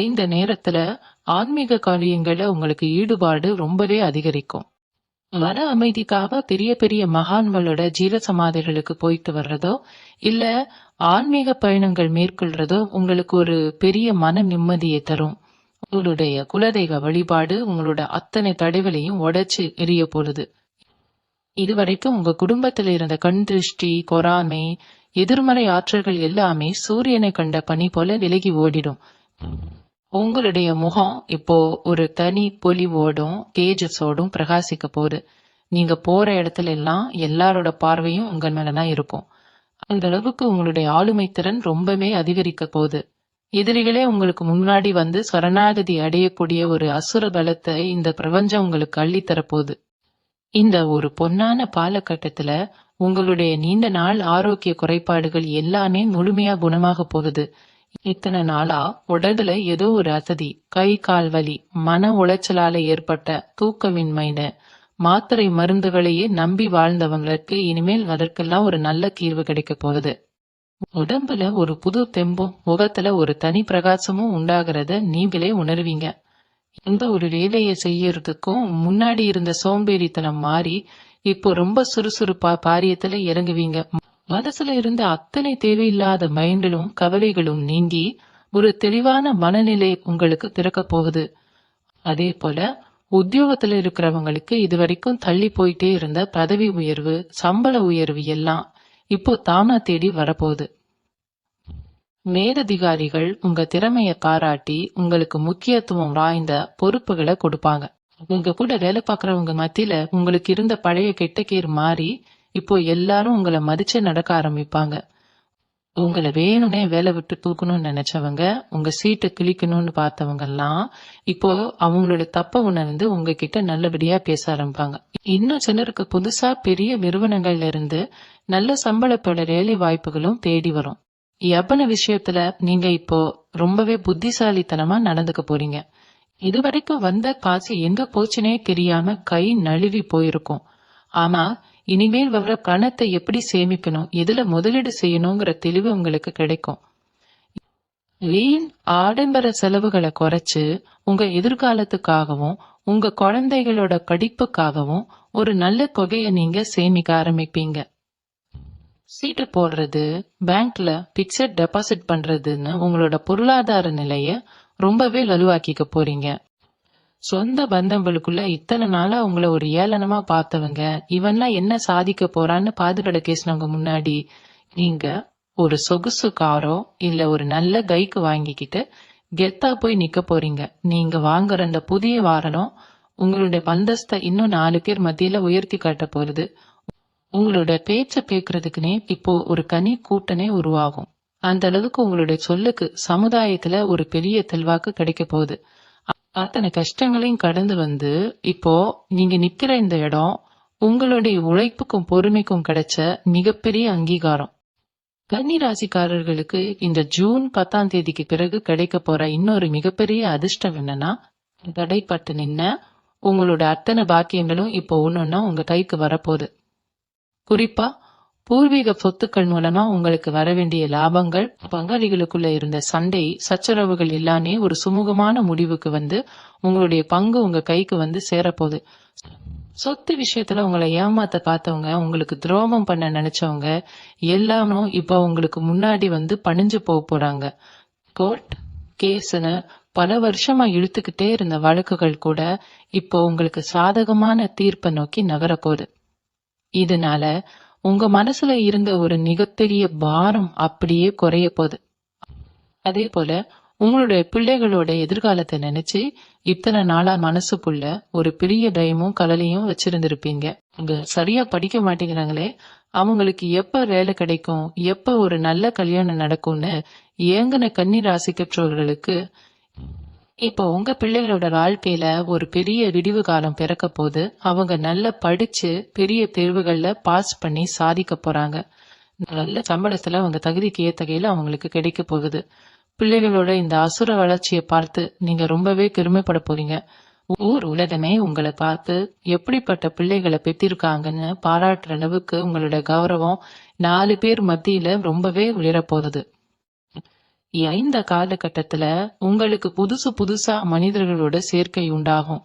இந்த நேரத்துல ஆன்மீக காரியங்கள்ல உங்களுக்கு ஈடுபாடு ரொம்பவே அதிகரிக்கும். மன அமைதிக்காக பெரிய பெரிய மகான்களோட ஜீர சமாதிகளுக்கு போயிட்டு வர்றதோ இல்ல ஆன்மீக பயணங்கள் மேற்கொள்றதோ உங்களுக்கு ஒரு பெரிய மன நிம்மதியை தரும். உங்களுடைய குலதெய்வ வழிபாடு உங்களோட அத்தனை தடைகளையும் உடைச்சு எரிய போகுது. இதுவரைக்கும் உங்க குடும்பத்துல இருந்த கண் திருஷ்டி, பொறாமை, எதிர்மறை ஆற்றல்கள் எல்லாமே சூரியனை கண்ட பனி போல விலகி ஓடிடும். உங்களுடைய முகம் இப்போ ஒரு தனி பொலிவோடும் தேஜஸோடும் பிரகாசிக்க போகுது. நீங்க போற இடத்துல எல்லாம் எல்லாரோட பார்வையும் உங்க மேலதான் இருக்கும். அந்த அளவுக்கு உங்களுடைய ஆளுமை திறன் ரொம்பவே அதிகரிக்க போகுது. எதிரிகளே உங்களுக்கு முன்னாடி வந்து சரணாகதி அடையக்கூடிய ஒரு அசுர பலத்தை இந்த பிரபஞ்சம் உங்களுக்கு அள்ளித்தரப்போகுது. இந்த ஒரு பொன்னான காலகட்டத்துல உங்களுடைய நீண்ட நாள் ஆரோக்கிய குறைபாடுகள் எல்லாமே முழுமையா குணமாக போகுது. இத்தனை நாளா உடல்ல ஏதோ ஒரு அசதி, கை கால் வலி, மன உளைச்சலால ஏற்பட்ட தூக்கமின்மைன்னு மாத்திரை மருந்துகளையே நம்பி வாழ்ந்தவங்களுக்கு இனிமேல் அதற்கெல்லாம் ஒரு நல்ல தீர்வு கிடைக்க போகுது. உடம்புல ஒரு புது தெம்பும் முகத்துல ஒரு தனி பிரகாசமும் உண்டாகிறத நீங்களே உணர்வீங்க. எந்த ஒரு வேலையை செய்யறதுக்கும் முன்னாடி இருந்த சோம்பேறித்தனம் மாறி இப்போ ரொம்ப சுறுசுறுப்பா காரியத்துல இறங்குவீங்க. மனசுல இருந்த அத்தனை தேவையில்லாத மைண்டிலும் கவலைகளும் நீங்கி ஒரு தெளிவான மனநிலை உங்களுக்கு திறக்க போகுது. அதே போல உத்தியோகத்துல இருக்கிறவங்களுக்கு இதுவரைக்கும் தள்ளி போயிட்டே இருந்த பதவி உயர்வு, சம்பள உயர்வு எல்லாம் இப்போ தானா தேடி வரப்போகுது. மேலதிகாரிகள் உங்க திறமைய பாராட்டி உங்களுக்கு முக்கியத்துவம் வாய்ந்த பொறுப்புகளை கொடுப்பாங்க. உங்க கூட வேலை பார்க்கறவங்க மத்தியில உங்களுக்கு இருந்த பழைய கெட்ட கேர் மாறி இப்போ எல்லாரும் உங்களை மதிச்சு நடக்க ஆரம்பிப்பாங்க. உங்களை வேணும்னே வேலை விட்டு தூக்கணும்னு நினைச்சவங்க, உங்க சீட்டை கிழிக்கணும்னு பார்த்தவங்க எல்லாம் இப்போ அவங்களோட தப்ப உணர்ந்து உங்ககிட்ட நல்லபடியா பேச ஆரம்பிப்பாங்க. இன்னும் சிலருக்கு புதுசா பெரிய நிறுவனங்கள்ல இருந்து நல்ல சம்பளத்தோட வேலை வாய்ப்புகளும் தேடி வரும். எவ்வளவு விஷயத்துல நீங்க இப்போ ரொம்பவே புத்திசாலித்தனமா நடந்துக்க போறீங்க. இதுவரைக்கும் வந்த காசு எங்க போச்சுனே தெரியாம கை நழுவி போயிருக்கும். ஆனா இனிமேல் வர்ற பணத்தை எப்படி சேமிக்கணும், எதுல முதலீடு செய்யணுங்கிற தெளிவு உங்களுக்கு கிடைக்கும். வீண் ஆடம்பர செலவுகளை குறைச்சு உங்க எதிர்காலத்துக்காகவும் உங்க குழந்தைகளோட படிப்புக்காகவும் ஒரு நல்ல தொகையை நீங்க சேமிக்க ஆரம்பிப்பீங்க. சீட்டு போடுறது, பேங்க்ல பிக்சட் டெபாசிட் பண்றதுன்னு உங்களோட பொருளாதார நிலைய ரொம்பவே வலுவாக்கிக்க போறீங்க. சொந்த பந்தங்களுக்குள்ள இத்தனை நாளா உங்களை ஒரு ஏளனமா பார்த்தவங்க, இவன்லாம் என்ன சாதிக்க போறான்னு பாதுகாட கேசினவங்க முன்னாடி நீங்க ஒரு சொகுசு காரோ இல்ல ஒரு நல்ல பைக் வாங்கிக்கிட்டு கெத்தா போய் நிக்க போறீங்க. நீங்க வாங்குற அந்த புதிய வாகனம் உங்களுடைய அந்தஸ்தை இன்னும் 4 பேர் மத்தியில உயர்த்தி காட்ட போறது. உங்களோட பேச்ச கேட்கறதுக்குனே இப்போ ஒரு கனி கூட்டனே உருவாகும். அந்த அளவுக்கு உங்களுடைய சொல்லுக்கு சமுதாயத்துல ஒரு பெரிய செல்வாக்கு கிடைக்க போகுது. அத்தனை கஷ்டங்களையும் கடந்து வந்து இப்போ நீங்க நிக்கிற இந்த இடம் உங்களுடைய உழைப்புக்கும் பொறுமைக்கும் கிடைச்ச மிகப்பெரிய அங்கீகாரம். கன்னி ராசிக்காரர்களுக்கு இந்த ஜூன் 10ஆம் தேதிக்கு பிறகு கிடைக்க போற இன்னொரு மிகப்பெரிய அதிர்ஷ்டம் என்னன்னா, தடைப்பட்டு நின்ன உங்களோட அத்தனை பாக்கியங்களும் இப்போ ஒன்னொன்னா உங்க கைக்கு வரப்போகுது. குறிப்பா பூர்வீக சொத்துக்கள் மூலமா உங்களுக்கு வர வேண்டிய லாபங்கள், பங்காளிகளுக்குள்ள இருந்த சண்டை சச்சரவுகள் எல்லாமே ஒரு சுமூகமான முடிவுக்கு வந்து உங்களுடைய பங்கு உங்க கைக்கு வந்து சேரப்போகுது. சொத்து விஷயத்துல உங்களை ஏமாத்த பார்த்தவங்க, உங்களுக்கு துரோகம் பண்ண நினைச்சவங்க எல்லாரும் இப்ப உங்களுக்கு முன்னாடி வந்து பணிஞ்சு போறாங்க. கோர்ட் கேஸ்னு பல வருஷமா இழுத்துக்கிட்டே இருந்த வழக்குகள் கூட இப்போ உங்களுக்கு சாதகமான தீர்ப்பை நோக்கி நகரப்போகுது. இதனால உங்க மனசுல இருந்த ஒரு மிகப்பெரிய பாரம் அப்படியே குறைய போகுது. அதே போல உங்களுடைய பிள்ளைகளோட எதிர்காலத்தை நினைச்சு இத்தனை நாளா மனசுக்குள்ள ஒரு பெரிய பயமும் கவலையும் வச்சிருந்திருப்பீங்க. அவங்க சரியா படிக்க மாட்டேங்கிறாங்களே, அவங்களுக்கு எப்ப வேலை கிடைக்கும், எப்ப ஒரு நல்ல கல்யாணம் நடக்கும்னு ஏங்கின கன்னி ராசி பெற்றோர்களுக்கு இப்போ உங்க பிள்ளைகளோட வாழ்க்கையில ஒரு பெரிய விடிவு காலம் பிறக்க போது. அவங்க நல்லா படிச்சு பெரிய தேர்வுகள்ல பாஸ் பண்ணி சாதிக்க போறாங்க. நல்ல சம்பளத்துல அவங்க தகுதிக்கு ஏத்த கையில அவங்களுக்கு கிடைக்க போகுது. பிள்ளைகளோட இந்த அசுர வளர்ச்சியை பார்த்து நீங்க ரொம்பவே பெருமைப்பட போறீங்க. ஊர் உலகமே உங்களை பார்த்து எப்படிப்பட்ட பிள்ளைகளை பெற்றிருக்காங்கன்னு பாராட்டுற அளவுக்கு உங்களோட கௌரவம் 4 பேர் மத்தியில ரொம்பவே உயரப்போகுது. இந்த காலகட்டத்துல உங்களுக்கு புதுசா மனிதர்களோட சேர்க்கை உண்டாகும்.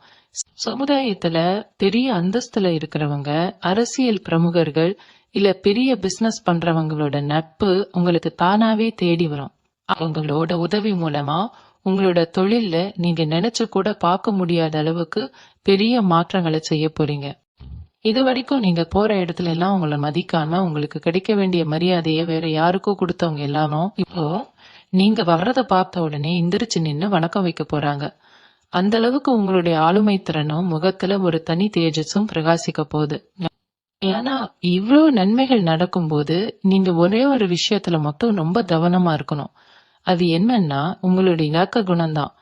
சமுதாயத்துல பெரிய அந்தஸ்துல இருக்கிறவங்க, அரசியல் பிரமுகர்கள் இல்ல பெரிய பிசினஸ் பண்றவங்களோட நட்பு உங்களுக்கு தானாவே தேடி வரும். அவங்களோட உதவி மூலமா உங்களோட தொழில்ல நீங்க நினைச்சு கூட பார்க்க முடியாத அளவுக்கு பெரிய மாற்றங்களை செய்ய போறீங்க. இது வரைக்கும் நீங்க போற இடத்துல எல்லாம் உங்களை மதிக்காம உங்களுக்கு கிடைக்க வேண்டிய மரியாதையை வேற யாருக்கோ கொடுத்தவங்க எல்லாரும் இப்போ நீங்க வர்றத பார்த்த உடனே எந்திரிச்சு நின்னு வணக்கம் வைக்க போறாங்க. அந்த அளவுக்கு உங்களுடைய ஆளுமை திறனும் முகத்துல ஒரு தனி தேஜஸும் பிரகாசிக்க போகுது. ஏன்னா இவ்வளவு நன்மைகள் நடக்கும்போது நீங்க ஒரே ஒரு விஷயத்துல மட்டும் ரொம்ப கவனமா இருக்கணும். அது என்னன்னா உங்களுடைய இலக்க குணம்தான்.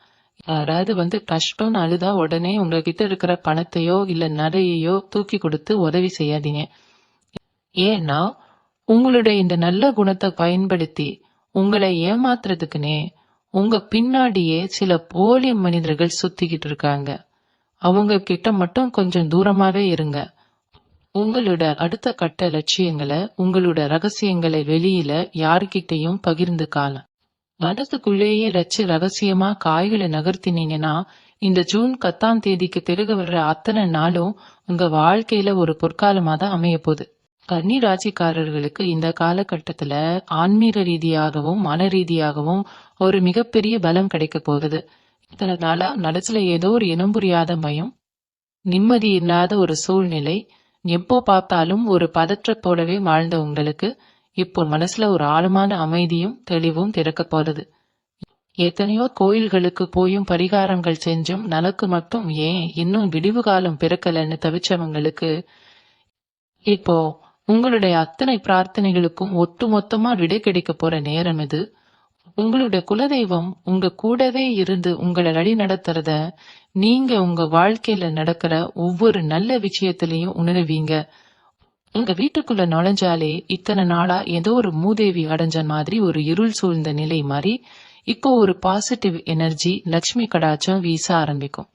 யாராவது கஷ்டம்னு அழுதா உடனே உங்ககிட்ட இருக்கிற பணத்தையோ இல்ல நகையையோ தூக்கி கொடுத்து உதவி செய்யாதீங்க. ஏன்னா உங்களுடைய இந்த நல்ல குணத்தை பயன்படுத்தி உங்களை ஏமாத்துறதுக்குன்னே உங்க பின்னாடியே சில போலி மனிதர்கள் சுத்திக்கிட்டு இருக்காங்க. அவங்க கிட்ட மட்டும் கொஞ்சம் தூரமாவே இருங்க. உங்களோட அடுத்த கட்ட லட்சியங்களை, உங்களோட ரகசியங்களை வெளியில யாருக்கிட்டையும் பகிர்ந்துக்கால. மனசுக்குள்ளேயே ரகசியமா காய்களை நகர்த்தினீங்கன்னா இந்த ஜூன் 10ஆம் தேதிக்கு பிறகு வர்ற அத்தனை நாளும் உங்க வாழ்க்கையில ஒரு பொற்காலமா தான் அமைய போகுது. கன்னி ராசிக்காரர்களுக்கு இந்த காலகட்டத்துல ஆன்மீக ரீதியாகவும் மன ரீதியாகவும் ஒரு மிகப்பெரிய பலம் கிடைக்க போகுது. இத்தனை நாளா மனசுல ஏதோ ஒரு இனம் புரியாத பயம், நிம்மதி இல்லாத ஒரு சூழ்நிலை, எப்போ பார்த்தாலும் ஒரு பதற்றத்தோடவே வாழ்ந்த உங்களுக்கு இப்போ மனசுல ஒரு ஆழமான அமைதியும் தெளிவும் திறக்க போறது. எத்தனையோ கோயில்களுக்கு போயும் பரிகாரங்கள் செஞ்சும் நமக்கு மட்டும் ஏன் இன்னும் விடிவு காலம் பிறக்கலன்னு தவிச்சவங்களுக்கு இப்போ உங்களுடைய அத்தனை பிரார்த்தனைகளுக்கும் ஒட்டுமொத்தமா விடை கிடைக்க போற நேரம் இது. உங்களுடைய குலதெய்வம் உங்க கூடவே இருந்து உங்களை வழி நடத்துறத நீங்க உங்க வாழ்க்கையில நடக்கிற ஒவ்வொரு நல்ல விஷயத்திலையும் உணர்வீங்க. உங்க வீட்டுக்குள்ள நுழைஞ்சாலே இத்தனை நாளா ஏதோ ஒரு மூதேவி அடைஞ்ச மாதிரி ஒரு இருள் சூழ்ந்த நிலை மாதிரி இப்போ ஒரு பாசிட்டிவ் எனர்ஜி, லட்சுமி கடாட்சம் வீச ஆரம்பிக்கும்.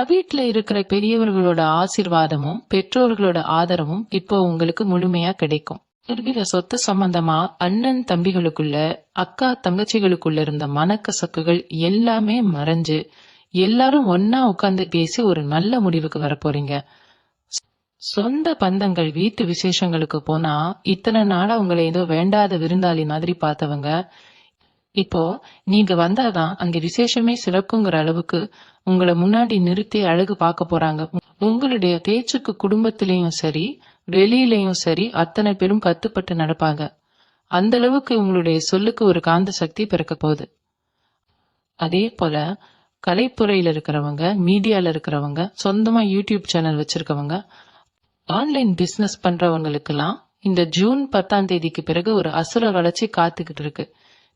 வீட்டுல இருக்கிற பெரியவர்களோட ஆசீர்வாதமும் பெற்றோர்களோட ஆதரவும் இப்போ உங்களுக்கு முழுமையா கிடைக்கும். இருக்கிற சொத்து சம்பந்தமா அண்ணன் தம்பிகளுக்குள்ள, அக்கா தங்கச்சிகளுக்குள்ள இருந்த மனக்கசப்புகள் எல்லாமே மறைஞ்சு எல்லாரும் ஒன்னா உட்கார்ந்து பேசி ஒரு நல்ல முடிவுக்கு வர போறீங்க. சொந்த பந்தங்கள் வீட்டு விசேஷங்களுக்கு போனா இத்தனை நாளா உங்களை ஏதோ வேண்டாத விருந்தாளி மாதிரி பார்த்தவங்க இப்போ நீங்க வந்தாதான் அங்க விசேஷமே சிறப்புங்கிற அளவுக்கு உங்களை முன்னாடி நிறுத்தி அழகு பார்க்க போறாங்க. உங்களுடைய பேச்சுக்கு குடும்பத்திலயும் சரி வெளியிலயும் சரி அத்தனை பேரும் கத்துப்பட்டு நடப்பாங்க. அந்த அளவுக்கு உங்களுடைய சொல்லுக்கு ஒரு காந்த சக்தி பிறக்க போகுது. அதே போல கலைத்துறையில இருக்கிறவங்க, மீடியால இருக்கிறவங்க, சொந்தமா யூடியூப் சேனல் வச்சிருக்கவங்க, ஆன்லைன் பிசினஸ் பண்றவங்களுக்கெல்லாம் இந்த ஜூன் 10ஆம் தேதிக்கு பிறகு ஒரு அசுர வளர்ச்சி காத்துக்கிட்டு இருக்கு.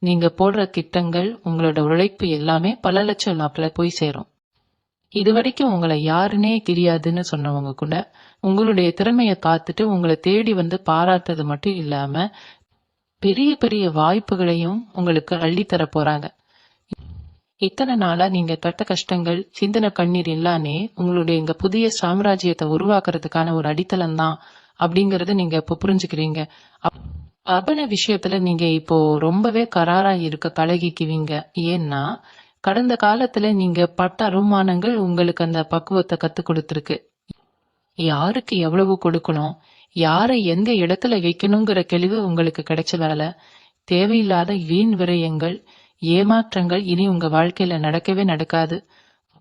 நீங்க போடுற திட்டங்கள், உங்களோட உழைப்பு எல்லாமே பல லட்சம் லாப்ல போய் சேரும். இதுவரைக்கும் உங்களை யாருன்னே தெரியாதுன்னு சொன்னவங்க கூட உங்களுடைய திறமைய பார்த்துட்டு உங்களை தேடி வந்து பாராட்டுறது மட்டும் இல்லாம பெரிய பெரிய வாய்ப்புகளையும் உங்களுக்கு அள்ளித்தர போறாங்க. இத்தனை நாளா நீங்க பட்ட கஷ்டங்கள், சிந்தனை கண்ணீர் எல்லாமே உங்களுடைய இங்க புதிய சாம்ராஜ்யத்தை உருவாக்குறதுக்கான ஒரு அடித்தளம் தான் அப்படிங்கறத நீங்க இப்ப புரிஞ்சுக்கிறீங்க. அபன விஷயத்துல நீங்க இப்போ ரொம்பவே கராரா இருக்க பழகிக்குவீங்க. ஏன்னா கடந்த காலத்துல நீங்க பட்ட அவமானங்கள் உங்களுக்கு அந்த பக்குவத்தை கத்து கொடுத்துருக்கு. யாருக்கு எவ்வளவு கொடுக்கணும், யாரை எந்த இடத்துல வைக்கணுங்கிற தெளிவு உங்களுக்கு கிடைச்ச வேலை. தேவையில்லாத வீண் விரயங்கள், ஏமாற்றங்கள் இனி உங்க வாழ்க்கையில நடக்கவே நடக்காது.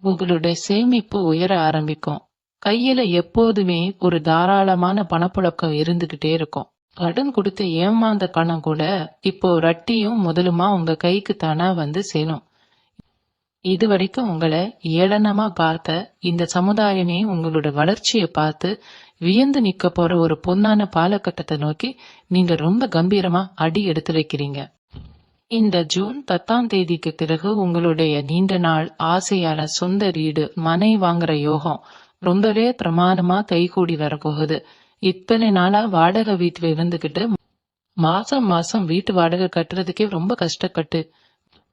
உங்களுடைய சேமிப்பு உயர ஆரம்பிக்கும். கையில எப்போதுமே ஒரு தாராளமான பணப்புழக்கம் இருந்துகிட்டே இருக்கும். கடன் கொடுத்து ஏமாந்த பணம் கூட இப்போ வட்டியும் முதலுமா உங்க கைக்கு தானா வந்து சேரும். இதுவரைக்கும் உங்களை ஏளனமா பார்த்த இந்த சமுதாயமே உங்களோட வளர்ச்சியை பார்த்து வியந்து நிக்க போற ஒரு பொன்னான பாலகட்டத்தை நோக்கி நீங்க ரொம்ப கம்பீரமா அடி எடுத்து வைக்கிறீங்க. இந்த ஜூன் 10ஆம் தேதிக்கு பிறகு உங்களுடைய நீண்ட நாள் ஆசையான சொந்த வீடு, மனை வாங்குற யோகம் ரொம்பவே பிரமாதமா கைகூடி வரப்போகுது. இத்தனை நாளா வாடகை வீட்டுல இருந்துகிட்டு மாசம் மாசம் வீட்டு வாடகை கட்டுறதுக்கே ரொம்ப கஷ்டப்பட்டு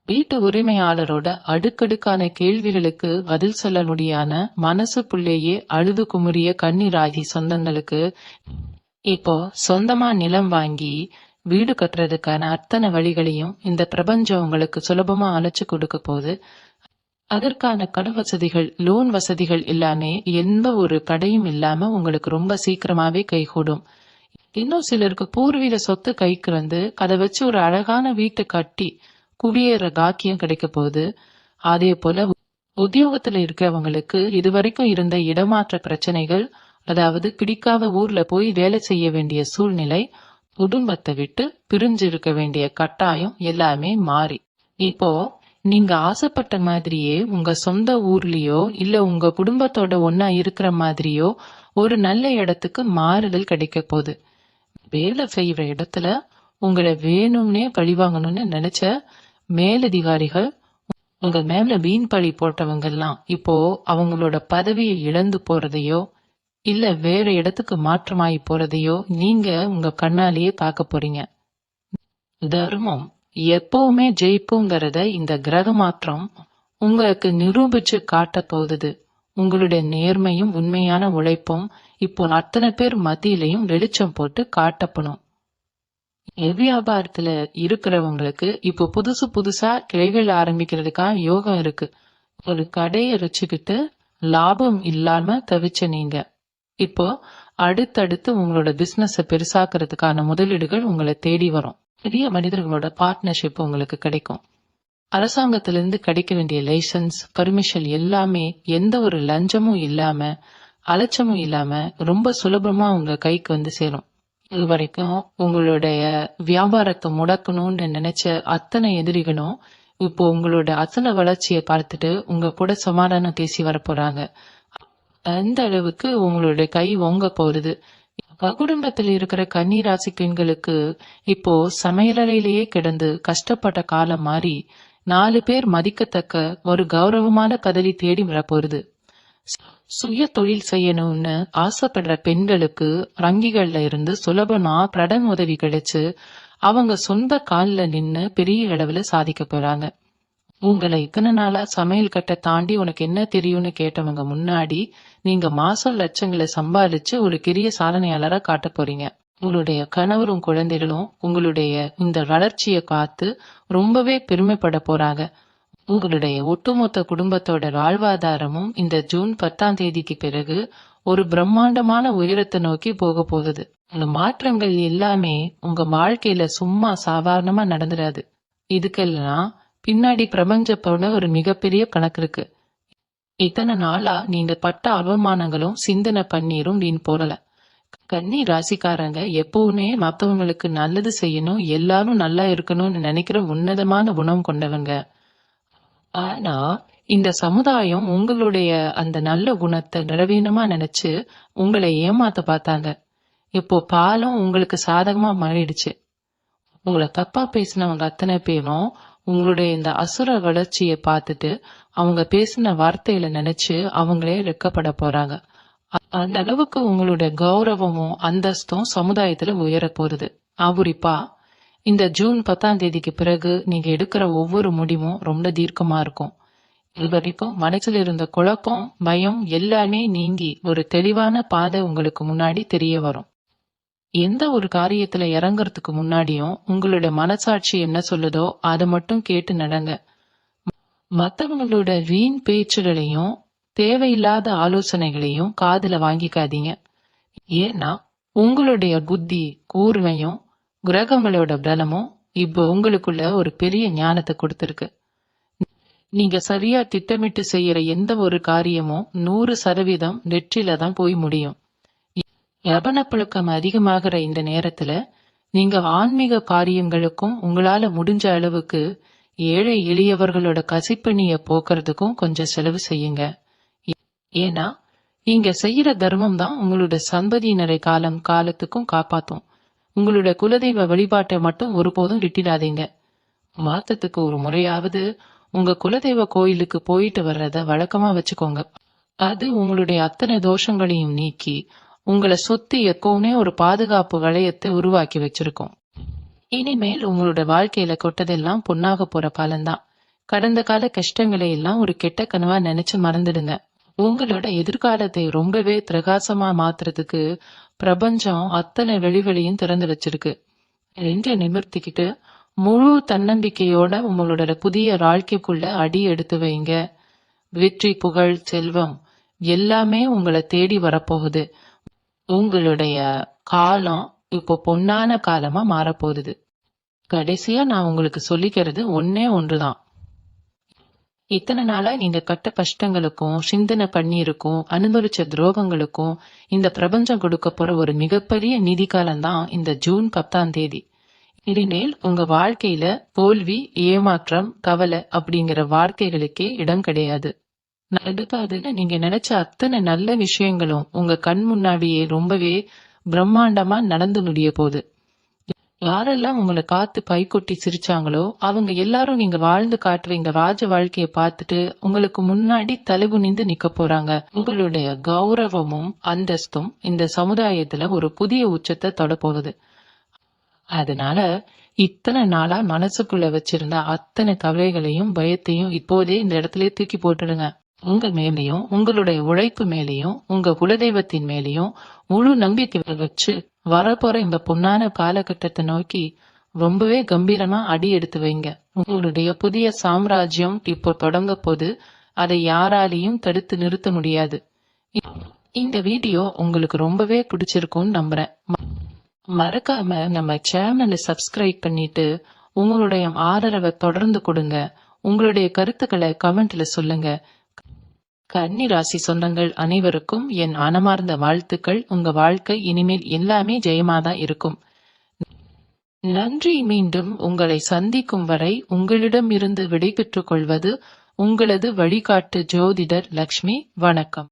வீட்டு உரிமையாளரோட அடுக்கடுக்கான கேள்விகளுக்கு பதில் சொல்ல முடியாத மனசுக்குள்ளேயே அழுது குமுறிய கன்னிராசி சொந்தங்களுக்கு இப்போ சொந்தமா நிலம் வாங்கி வீடு கட்டுறதுக்கான அத்தனை வழிகளையும் இந்த பிரபஞ்சம் உங்களுக்கு சுலபமா அழைச்சு கொடுக்க போகுது. அதற்கான கடன் வசதிகள், லோன் வசதிகள் எல்லாமே எந்த ஒரு தடையும் இல்லாம உங்களுக்கு ரொம்ப சீக்கிரமாவே கைகூடும். இன்னும் சிலருக்கு பூர்வீக சொத்து கைக்கு வந்து அதை வச்சு ஒரு அழகான வீட்டை கட்டி குடியேற பாக்கியம் கிடைக்க போகுது. அதே போல உத்தியோகத்துல இருக்கிறவங்களுக்கு இதுவரைக்கும் இருந்த இடமாற்ற பிரச்சனைகள், அதாவது பிடிக்காத ஊர்ல போய் வேலை செய்ய வேண்டிய சூழ்நிலை, குடும்பத்தை விட்டு பிரிஞ்சு இருக்க வேண்டிய கட்டாயம் எல்லாமே மாறி இப்போ நீங்க ஆசைப்பட்ட மாதிரியே உங்க சொந்த ஊர்லயோ இல்ல உங்க குடும்பத்தோட ஒன்னா இருக்கிற மாதிரியோ ஒரு நல்ல இடத்துக்கு மாறுதல் கிடைக்க போகுது. வேலை செய்யற இடத்துல உங்களை வேணும்னே பழிவாங்கணும்னு நினைச்ச மேலதிகாரிகள், உங்க மேல வீண் பழி போட்டவங்க எல்லாம் இப்போ அவங்களோட பதவியை இழந்து போறதையோ இல்ல வேற இடத்துக்கு மாற்றமாயி போறதையோ நீங்க உங்க கண்ணாலேயே பார்க்க போறீங்க. தர்மம் எப்பவுமே ஜெயிப்புங்கிறத இந்த கிரக மாற்றம் உங்களுக்கு நிரூபிச்சு காட்ட போகுது. உங்களுடைய நேர்மையும் உண்மையான உழைப்பும் இப்போ அத்தனை பேர் மத்தியிலையும் வெளிச்சம் போட்டு காட்டப்படும். வியாபாரத்துல இருக்கிறவங்களுக்கு இப்போ புதுசா கிளைகள் ஆரம்பிக்கிறதுக்காக யோகம் இருக்கு. ஒரு கடையை வச்சுக்கிட்டு லாபம் இல்லாம தவிச்ச நீங்க இப்போ அடுத்தடுத்து உங்களோட பிசினஸ பெருசாக்குறதுக்கான முதலீடுகள் உங்களை தேடி வரும். பெரிய மனிதர்களோட பார்ட்னர்ஷிப் உங்களுக்கு கிடைக்கும். அரசாங்கத்திலிருந்து கிடைக்க வேண்டிய லைசன்ஸ், பர்மிஷன் எல்லாமே எந்த ஒரு லஞ்சமும் இல்லாம, அலட்சமும் இல்லாம ரொம்ப சுலபமா உங்க கைக்கு வந்து சேரும். இது வரைக்கும் உங்களுடைய வியாபாரத்தை முடக்கணும்னு நினைச்ச அத்தனை எதிரிகளும் இப்போ உங்களோட அத்தனை வளர்ச்சியை பார்த்துட்டு உங்க கூட சமாதானம் பேசி வரப்போறாங்க. அந்த அளவுக்கு உங்களுடைய கை ஓங்க போகுது. குடும்பத்தில் இருக்கிற கன்னி ராசி பெண்களுக்கு இப்போ சமையலறையிலேயே கிடந்து கஷ்டப்பட்ட காலம் மாறி 4 பேர் மதிக்கத்தக்க ஒரு கௌரவமான பதவி தேடி வரப்போகுது. சுய தொழில் செய்யணும்னு ஆசைப்படுற பெண்களுக்கு வங்கிகள்ல இருந்து சுலபமா கடன் உதவி கிடைச்சு அவங்க சொந்த கால்ல நின்னு பெரிய அளவுல சாதிக்க போறாங்க. உங்களை இத்தனை நாளா சமையல் கட்டை தாண்டி உனக்கு என்ன தெரியும்னு கேட்டவங்க முன்னாடி நீங்க மாசம் லட்சங்களை சம்பாதிச்சு ஒரு பெரிய சாதனையாளரா காட்ட போறீங்க. உங்களுடைய கணவரும் குழந்தைகளும் உங்களுடைய இந்த வளர்ச்சியை பார்த்து ரொம்பவே பெருமைப்பட போறாங்க. உங்களுடைய ஒட்டுமொத்த குடும்பத்தோட வாழ்வாதாரமும் இந்த ஜூன் 10ஆம் தேதிக்கு பிறகு ஒரு பிரம்மாண்டமான உயரத்தை நோக்கி போக போகுது. இந்த மாற்றங்கள் எல்லாமே உங்க வாழ்க்கையில சும்மா சாதாரணமா நடந்துடாது. இதுக்கெல்லாம் பின்னாடி பிரபஞ்சத்தோட ஒரு மிகப்பெரிய கணக்கு இருக்கு. இத்தனை நாளா நீங்க பட்ட அவமானங்களும் சிந்தனை பன்னீரும் வீண் போறல. கன்னி ராசிக்காரங்க எப்பவுமே மத்தவங்களுக்கு நல்லது செய்யணும், எல்லாரும் நல்லா இருக்கணும்னு நினைக்கிற உன்னதமான குணம் கொண்டவங்க. ஆனா இந்த சமுதாயம் உங்களுடைய அந்த நல்ல குணத்தை நிறவீனமா நினைச்சு உங்களை ஏமாத்த பார்த்தாங்க. இப்போ பாலம் உங்களுக்கு சாதகமா மாறிடுச்சு. உங்களை தப்பா பேசினவங்க அத்தனை பேரும் உங்களுடைய இந்த அசுர வளர்ச்சியை பார்த்துட்டு அவங்க பேசின வார்த்தையில நினைச்சு அவங்களே வெட்கப்பட போறாங்க. அந்த அளவுக்கு உங்களுடைய கௌரவமும் அந்தஸ்தும் சமுதாயத்துல உயர போகுது. குறிப்பா இந்த ஜூன் 10ஆம் தேதிக்கு பிறகு நீங்க எடுக்கிற ஒவ்வொரு முடிவும் ரொம்ப தீர்க்கமா இருக்கும். இது வரைக்கும் மனசுல இருந்த குழப்பம், பயம் எல்லாமே நீங்கி ஒரு தெளிவான பாதை உங்களுக்கு முன்னாடி தெரிய வரும். எந்த ஒரு காரியத்துல இறங்குறதுக்கு முன்னாடியும் உங்களுடைய மனசாட்சி என்ன சொல்லுதோ அதை மட்டும் கேட்டு நடங்க. மத்தவங்களோட வீண் பேச்சுகளையும் தேவையில்லாத ஆலோசனைகளையும் காதுல வாங்கிக்காதீங்க. ஏன்னா உங்களுடைய புத்தி கூர்மையும் கிரகங்களோட பலமும் இப்போ உங்களுக்குள்ள ஒரு பெரிய ஞானத்தை கொடுத்திருக்கு. நீங்க சரியா திட்டமிட்டு செய்யற எந்த ஒரு காரியமும் 100% வெற்றில தான் போய் முடியும். யபனப்பழக்கம் அதிகமாகிற இந்த நேரத்துல நீங்க ஆன்மீக காரியங்களுக்கும் உங்களால முடிஞ்ச அளவுக்கு ஏழை எளியவர்களோட கசிப்பணிய போக்குறதுக்கும் கொஞ்சம் செலவு செய்யுங்க. ஏன்னா நீங்க செய்யற தர்மம் தான் உங்களோட சந்ததியினரை காலத்துக்கும் காப்பாத்தும். உங்களோட குலதெய்வ வழிபாட்டை மட்டும் ஒருபோதும் விட்டுடாதீங்க. மாசத்துக்கு ஒரு முறையாவது உங்க குலதெய்வ கோயிலுக்கு போயிட்டு வர்றத வழக்கமா வச்சுக்கோங்க. அது உங்களுடைய அத்தனை தோஷங்களையும் நீக்கி உங்களை சுத்தி எப்பவுமே ஒரு பாதுகாப்பு வளையத்தை உருவாக்கி வச்சிருக்கோம். இனிமேல் உங்களோட வாழ்க்கையில கொட்டதெல்லாம் பொன்னாக போற காலம்தான். கடந்த கால கஷ்டங்களை எல்லாம் ஒரு கெட்ட கனவா நினைச்சு மறந்துடுங்க. உங்களோட எதிர்காலத்தை ரொம்பவே பிரகாசமா மாத்துறதுக்கு பிரபஞ்சம் அத்தனை வெளிவெளியும் திறந்து வச்சிருக்கு. ரெண்ட நிமிர்த்திக்கிட்டு முழு தன்னம்பிக்கையோட உங்களோட புதிய வாழ்க்கைக்குள்ள அடி எடுத்து வைங்க. வெற்றி, புகழ், செல்வம் எல்லாமே உங்களை தேடி வரப்போகுது. உங்களுடைய காலம் இப்போ பொன்னான காலமா மாறப்போகுது. கடைசியா நான் உங்களுக்கு சொல்லிக்கிறது ஒன்றுதான். இத்தனை நாளா நீங்க கட்ட கஷ்டங்களுக்கும் சிந்தனை பண்ணிருக்கும் அனுபவிச்ச துரோகங்களுக்கும் இந்த பிரபஞ்சம் கொடுக்க போற ஒரு மிகப்பெரிய நிதி காலம்தான் இந்த ஜூன் 10ஆம் தேதி. இனிமேல் உங்க வாழ்க்கையில தோல்வி, ஏமாற்றம், கவலை அப்படிங்கிற வார்த்தைகளுக்கே இடம் கிடையாது. அதுல நீங்க நினைச்ச அத்தனை நல்ல விஷயங்களும் உங்க கண் முன்னாடியே ரொம்பவே பிரம்மாண்டமா நடந்து முடிய போகுது. யாரெல்லாம் உங்களை காத்து கை கொட்டி சிரிச்சாங்களோ அவங்க எல்லாரும் நீங்க வாழ்ந்து காட்டுற இந்த ராஜ வாழ்க்கைய பார்த்துட்டு உங்களுக்கு முன்னாடி தலைகுனிந்து நிக்க போறாங்க. உங்களுடைய கௌரவமும் அந்தஸ்தும் இந்த சமுதாயத்துல ஒரு புதிய உச்சத்தை தொட போகுது. அதனால இத்தனை நாளா மனசுக்குள்ள வச்சிருந்த அத்தனை கவலைகளையும் பயத்தையும் இப்போதே இந்த இடத்துல தூக்கி போட்டுடுங்க. உங்க மேலையும் உங்களுடைய உழைப்பு மேலையும் உங்க குலதெய்வத்தின் மேலையும் முழு நம்பிக்கை வச்சு வரப்போற இந்த பொன்னான காலகட்டத்தை நோக்கி ரொம்பவே கம்பீரமா அடி எடுத்து வைங்க. உங்களுடைய புதிய சாம்ராஜ்யம் இப்போ தொடங்க போது அதை யாராலையும் தடுத்து நிறுத்த முடியாது. இந்த வீடியோ உங்களுக்கு ரொம்பவே பிடிச்சிருக்கும்னு நம்புறேன். மறக்காம நம்ம சேனலை சப்ஸ்கிரைப் பண்ணிட்டு உங்களுடைய ஆதரவை தொடர்ந்து கொடுங்க. உங்களுடைய கருத்துக்களை கமெண்ட்ல சொல்லுங்க. கன்னி ராசி சொந்தங்கள் அனைவருக்கும் என் மனமார்ந்த வாழ்த்துக்கள். உங்க வாழ்க்கை இனிமேல் எல்லாமே ஜெயமாதான் இருக்கும். நன்றி. மீண்டும் உங்களை சந்திக்கும் வரை உங்களிடம் இருந்து விடைபெற்றுக் கொள்வது உங்களது வழிகாட்டு ஜோதிடர் லக்ஷ்மி. வணக்கம்.